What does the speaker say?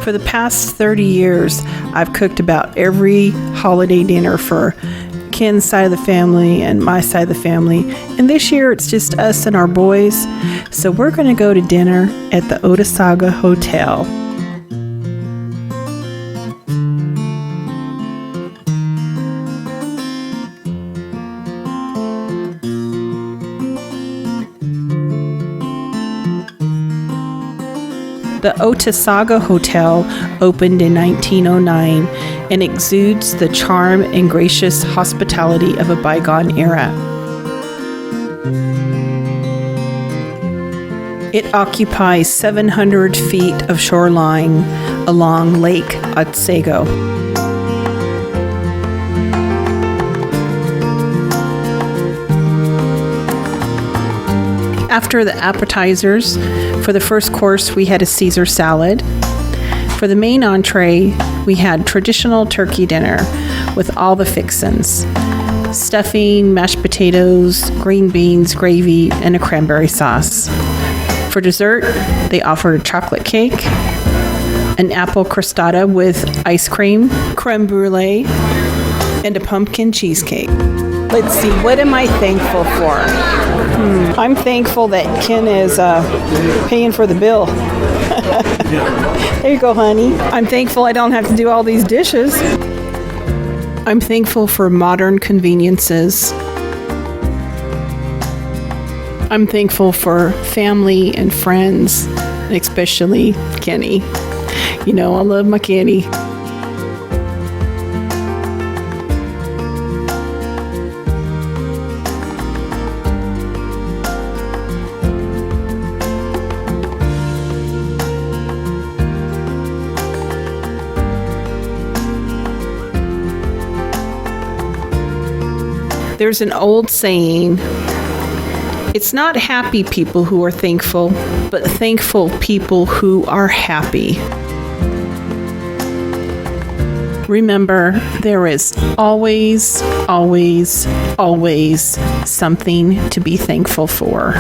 For the past 30 years, I've cooked about every holiday dinner for Ken's side of the family and my side of the family. And this year, it's just us and our boys. So we're going to go to dinner at the Otesaga Hotel. The Otesaga Hotel opened in 1909 and exudes the charm and gracious hospitality of a bygone era. It occupies 700 feet of shoreline along Lake Otsego. After the appetizers, for the first course, we had a Caesar salad. For the main entree, we had traditional turkey dinner with all the fixins: stuffing, mashed potatoes, green beans, gravy, and a cranberry sauce. For dessert, they offered a chocolate cake, an apple crostata with ice cream, creme brulee, and a pumpkin cheesecake. Let's see, what am I thankful for? I'm thankful that Ken is paying for the bill. There you go, honey. I'm thankful I don't have to do all these dishes. I'm thankful for modern conveniences. I'm thankful for family and friends, especially Kenny. You know, I love my Kenny. There's an old saying, it's not happy people who are thankful, but thankful people who are happy. Remember, there is always, always, always something to be thankful for.